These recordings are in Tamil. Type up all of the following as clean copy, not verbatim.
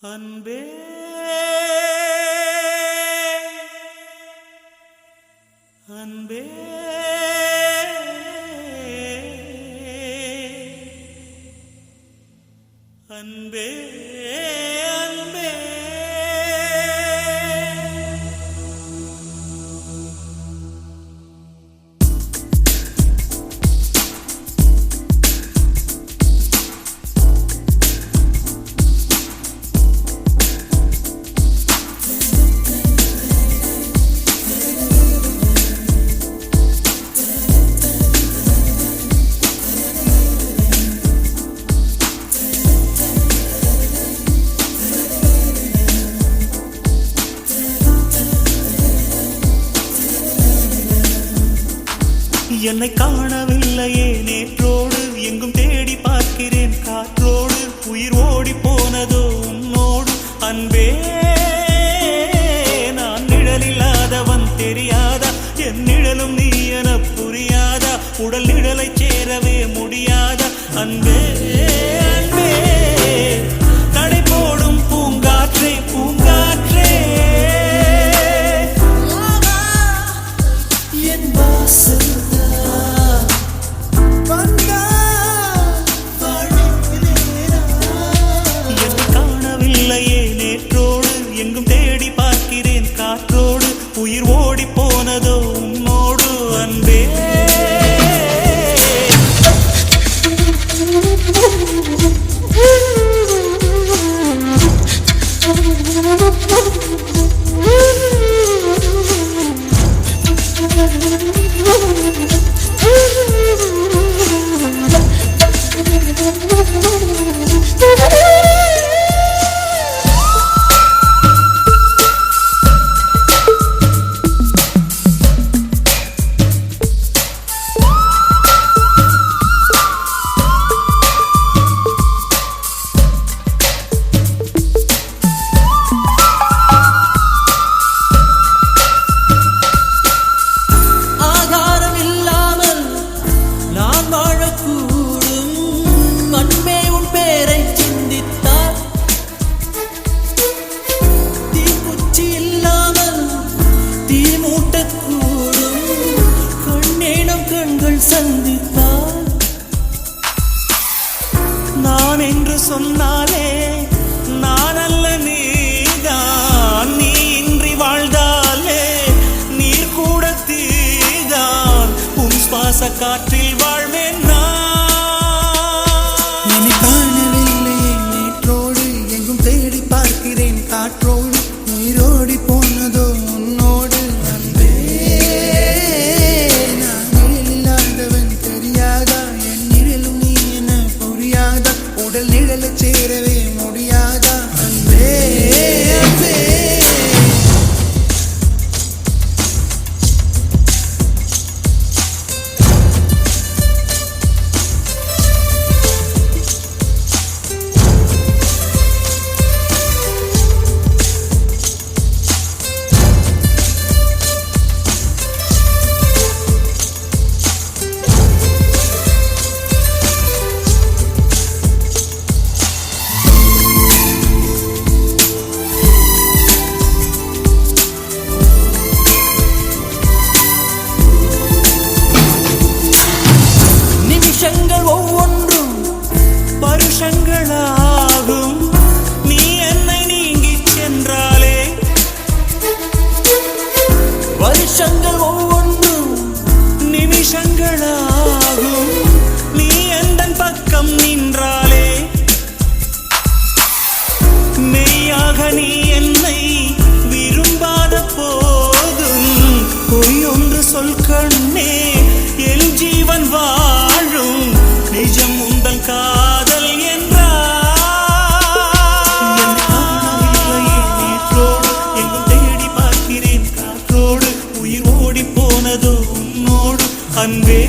அன்பே அன்பே அன்பே அன்பே என்னை காணவில்லையே நேற்றோடு எங்கும் தேடி பார்க்கிறேன் காற்றோடு உயிர் ஓடி போனதோ உன்னோடு அன்பே நான் நிழலில்லாதவன் தெரியாதா என் நிழலும் நீ என புரியாதா உடல் நிழலை சேரவே முடியாதா அன்பே அன்பே நடை போடும் பூங்காற்றே பூங்காற்றே என் வாசல் எங்கும் தேடி பார்க்கிறேன் காற்றோடு உயிர் ஓடி போனதோ உன்னோடு அன்பே சந்தித்தார் நான் என்று சொன்னாலே நான் அல்ல நீதான் நீ இன்றி வாழ்ந்தாலே நீர் கூட தீதான் உன் சுவாச காற்றில் வாழ்வேன் நான் காணவில்லை நேற்றோடு எங்கும் தேடி பார்க்கிறேன் காற்றோடு உயிரோடி போனதோ உன்னோடு உடல் நிழலை சேரவே முடியாதா அன்பே அன்பே ஒவ்வொன்றும் வருஷங்களாகும் நீ என்னை நீங்கி சென்றாலே வருஷங்கள் ஒவ்வொன்றும் நிமிஷங்களாகும் நீ எந்தன் பக்கம் நின்றாலே மெய்யாக நீ என்னை விரும்பாத போதும் பொய் ஒன்று சொல் கண்ணே என் ஜீவன் வாழும் நிஜம் உந்தன் காதல் நேற்றோடு எங்கும் தேடி பார்க்கிறேன் காற்றோடு உயிர் ஓடி போனதோ உன்னோடு அன்பே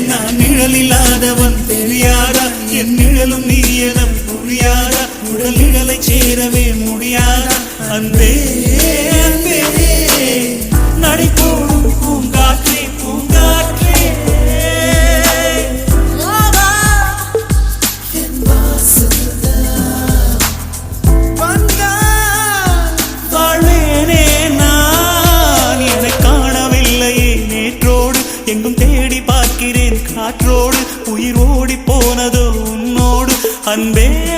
நான் நிழலில்லாதவன் தெரியாதா என் நிழலும் நீ என புரியாதா உடல் நிழலை சேரவே முடியாதா அன்பே அன்பே நடை போடும் பூங்காற்றே பூங்காற்றே என் வாசல் அன்பே